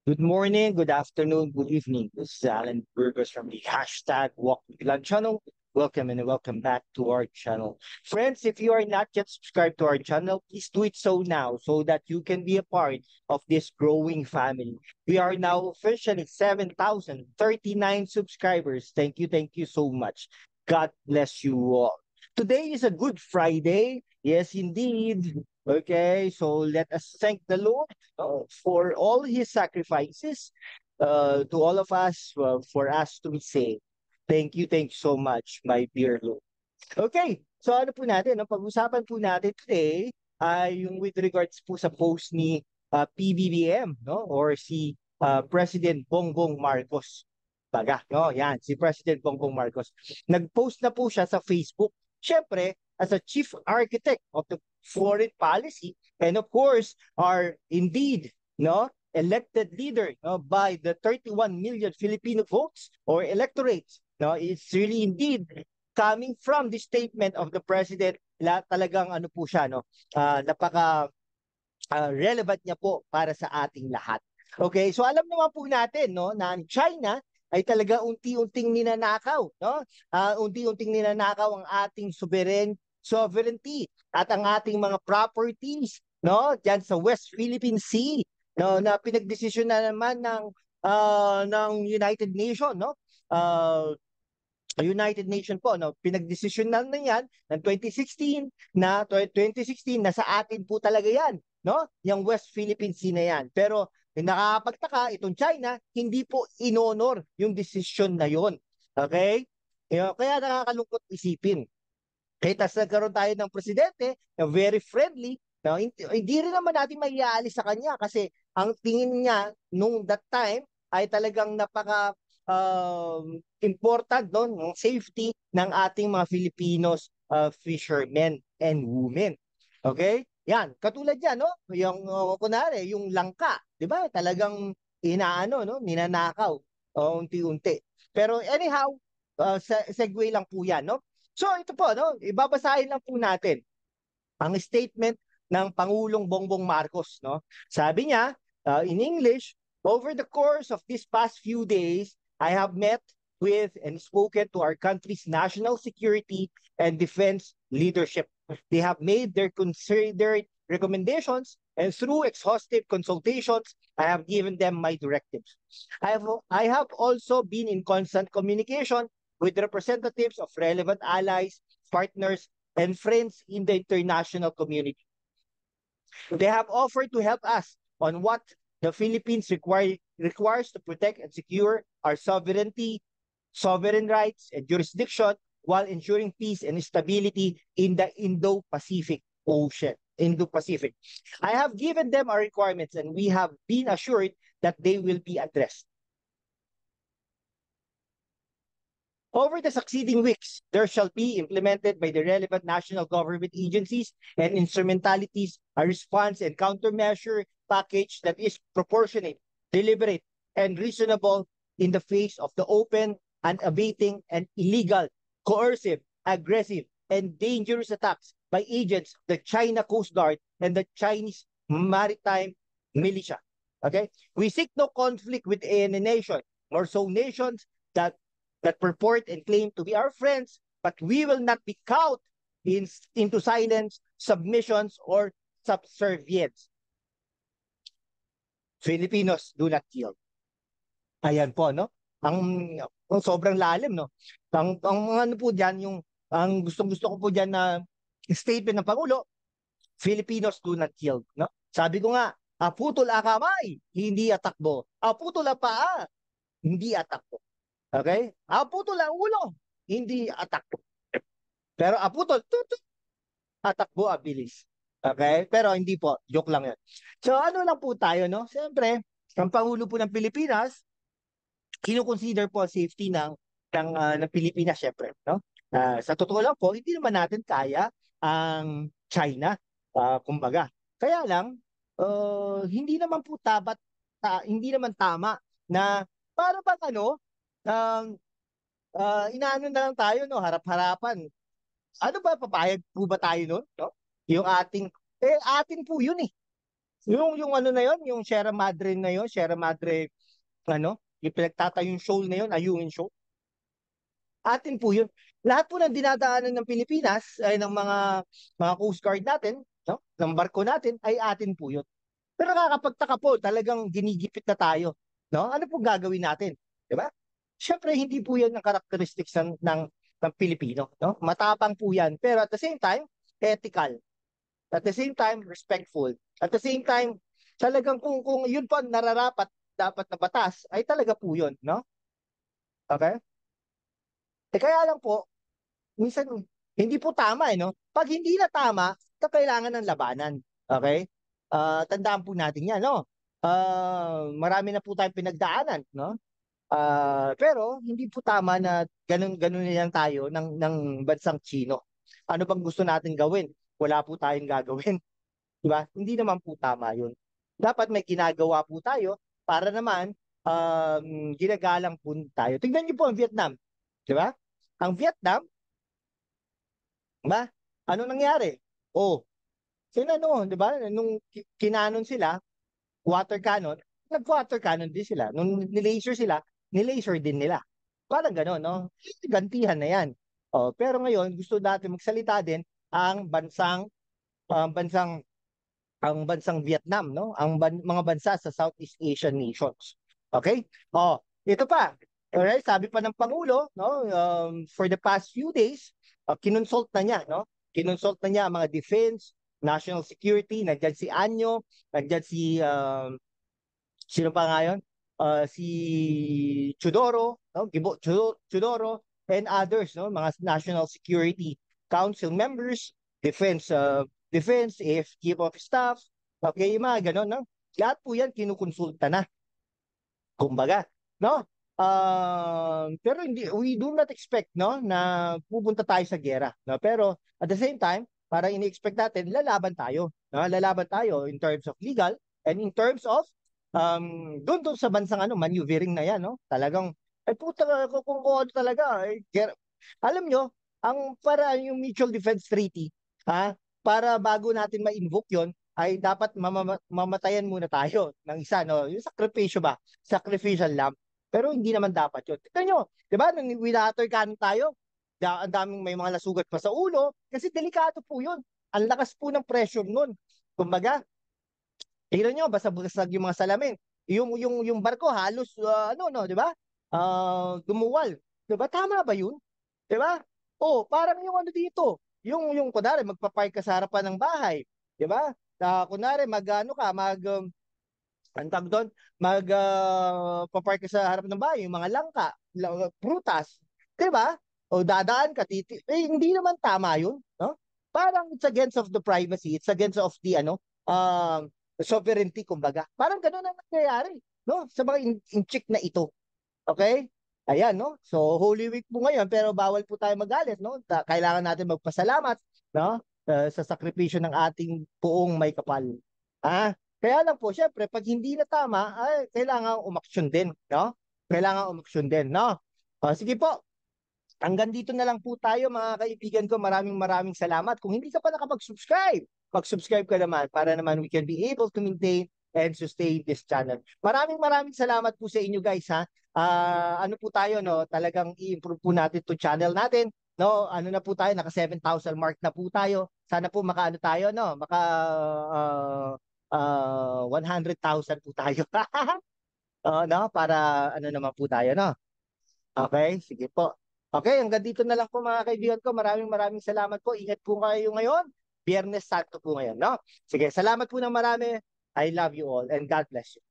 Good morning, good afternoon, good evening. This is Alan Burgos from the hashtag Walk with Land channel. Welcome and welcome back to our channel. Friends, if you are not yet subscribed to our channel, please do it so now so that you can be a part of this growing family. We are now officially 7,039 subscribers. Thank you so much. God bless you all. Today is a good Friday. Yes, indeed. Okay, so let us thank the Lord for all his sacrifices to all of us, for us to be saved. Thank you so much, my dear Lord. Okay, so ano po natin, ang pag-usapan po natin today ay yung with regards po sa post ni PBBM, no? Or si President Bongbong Marcos. Baga, no? Yan, si President Bongbong Marcos. Nag-post na po siya sa Facebook. Siyempre, as a chief architect of the foreign policy, and of course, are indeed, no, elected leader, no, by the 31 million Filipino votes or electorates. No, it's really indeed coming from the statement of the president, talagang ano po siya, no, napaka relevant niya po para sa ating lahat. Okay, so alam naman po natin, no, na ang China ay talaga unti-unting ninanakaw, no? Unti-unting ninanakaw ang ating sovereignty at ang ating mga properties, no? Diyan sa West Philippine Sea, no, na pinagdesisyon na naman ng United Nations, no? Uh, United Nation po, no, pinagdesisyonan na yan ng 2016 na sa atin po talaga yan, no, yung West Philippine Sea na yan. Pero nakakapagtaka, itong China hindi po inonor yung desisyon na yon. Okay, kaya nakakalungkot isipin. Kahit tas nagkaroon tayo ng presidente na very friendly, no, hindi rin naman natin maiaalis sa kanya kasi ang tingin niya nung that time ay talagang napaka important, no, ng safety ng ating mga Filipinos fishermen and women. Okay? Yan, katulad yan, no? Yung kunare, yung langka, 'di ba? Talagang inaano, no, ninanakaw unti-unti. Pero anyhow, segue lang po 'yan, no? So ito po, no, ibabasahin lang po natin ang statement ng Pangulong Bongbong Marcos, no? Sabi niya, in English, over the course of these past few days, I have met with and spoken to our country's national security and defense leadership. They have made their considered recommendations, and through exhaustive consultations, I have given them my directives. I have also been in constant communication with representatives of relevant allies, partners, and friends in the international community. They have offered to help us on what the Philippines requires to protect and secure our sovereignty, sovereign rights, and jurisdiction while ensuring peace and stability in the Indo-Pacific Ocean. Indo-Pacific. I have given them our requirements and we have been assured that they will be addressed. Over the succeeding weeks, there shall be implemented by the relevant national government agencies and instrumentalities a response and countermeasure package that is proportionate, deliberate, and reasonable in the face of the open, unabating, and illegal, coercive, aggressive, and dangerous attacks by agents of the China Coast Guard and the Chinese Maritime Militia. Okay? We seek no conflict with any nation, more so nations that purport and claim to be our friends, but we will not be cowed into silence, submissions, or subservience. Filipinos do not kill. Ayan po, no? Ang sobrang lalim, no? Ang ano po diyan, ang gusto ko po diyan na statement ng Pangulo, Filipinos do not kill, no? Sabi ko nga, putol ang kamay, hindi atakbo. Putol ang paa, hindi atakbo. Okay? Putol ang ulo, hindi atakbo. Pero putol, tutut, atakbo, abilis. Okay? Pero hindi po, joke lang yan. So ano lang po tayo, no? Siyempre, ang Pangulo po ng Pilipinas, kino-consider po ang safety ng Pilipinas, syempre, no? Sa totoo lang po, hindi naman natin kaya ang China, kumbaga. Kaya lang, hindi naman po hindi naman tama na para bang ano, um, inaano na lang tayo, no, harap-harapan. Ano ba, papayag po ba tayo nun, no? Yung ating, atin po yun eh. Yung ano na yon, yung Sierra Madre na yon, Sierra Madre, ano, yung pinagtatayong shoal na yon, Ayungin Shoal. Atin po yun. Lahat po ng dinadaanan ng Pilipinas ay ng mga Coast Guard natin, no? Ng barko natin ay atin po yun. Pero nakakapagtaka po, talagang ginigipit na tayo, no? Ano po gagawin natin, 'di ba? Siyempre hindi po 'yan ang characteristics ng Pilipino, no? Matapang po 'yan, pero at the same time, ethical. At the same time, respectful. At the same time, talagang kung yun po ang nararapat dapat na batas, ay talaga po 'yun, no? Okay? Kaya lang po, minsan hindi po tama no. Pag hindi na tama, kailangan ng labanan. Okay? Tandaan po natin 'yan, no. Marami na po tayong pinagdaanan, no. Pero hindi po tama na ganun na lang tayo ng bansang Chino. Ano bang gusto natin gawin? Wala po tayong gagawin, 'di ba? Hindi naman po tama 'yun. Dapat may ginagawa po tayo para naman ginagalang po tayo. Tingnan niyo po ang Vietnam, 'di ba? Ang Vietnam, ba? Ano nangyari? Oh, sila no, 'di ba? Nung kinanon sila, water cannon, nag-water cannon din sila. Nung nilaser sila, nilaser din nila. Parang gano'n, no? Gantihan na 'yan. Oh, pero ngayon gusto natin magsalita din ang ang bansang bansang Vietnam, no? Mga bansa sa Southeast Asian nations. Okay? Oh, ito pa. Alright, sabi pa ng Pangulo, no, for the past few days, kinonsult na niya, no? Kinonsult na niya ang mga defense, national security, nandiyan si Anyo, nandiyan si sino pa ngayon? Si Chudoro, no? Chudoro and others, no? Mga national security council members, defense defense if chief of staff, okay, yung mga ganon, no? Lahat po yan kinukonsulta na, kumbaga, no? Pero hindi, we do not expect, no, na pupunta tayo sa gera, no? Pero at the same time, para ini-expect natin, lalaban tayo, no? Lalaban tayo in terms of legal and in terms of doon sa bansang ano, maneuvering na yan, no? Talagang, ay puta, kung ano talaga, alam nyo, para yung Mutual Defense Treaty, ha, para bago natin ma-invoke yon ay dapat mamatayan muna tayo ng isa, no? Yung sakripisyo ba? Sacrificial lamb. Pero hindi naman dapat yun. Tignan nyo, di ba? Nung winater cannon tayo, ang daming may mga nasugat pa sa ulo, kasi delikado po yun. Ang lakas po ng pressure nun. Kumbaga, tignan nyo, basta-basag yung mga salamin. Yung barko halos, ano, no, di ba? Gumuwal. Di ba? Tama ba yun? Di ba? Oh, parang yung ano dito, yung kunwari, magpa-park ka sa harapan ng bahay. Di ba? Kunwari, mag-ano ka, ang tawag doon, papark ka sa harap ng bahay, yung mga langka, prutas, 'di ba? O dadaan ka hindi naman tama 'yun, no? Parang it's against of the privacy, it's against of the ano, sovereignty kumbaga. Parang ganoon ang nangyayari, no? Sa mga in-check na ito. Okay? Ayan, no? So, Holy Week po ngayon, pero bawal po tayo magalit, no? Kailangan natin magpasalamat, no? Sa sakripisyo ng ating puong may kapal. Ah, kaya lang po, syempre, pag hindi na tama, ay kailangan umaksyon din, no? Kailangan umaksyon din, no? Sige po, hanggang dito na lang po tayo mga kaibigan ko. Maraming maraming salamat. Kung hindi ka pa nakapag-subscribe, mag-subscribe ka naman para naman we can be able to maintain and sustain this channel. Maraming maraming salamat po sa inyo guys ha. Ano po tayo no, talagang i-improve po natin 'tong channel natin. No, ano na po tayo, naka 7,000 mark na po tayo. Sana po makaano tayo no, maka 100,000 po tayo. No, para ano naman po tayo no. Okay, sige po. Okay, hanggang dito na lang po mga kaibigan ko. Maraming maraming salamat po. Ingat po kayo ngayon. Biyernes Santo po ngayon, no? Sige, salamat po ng marami. I love you all and God bless you.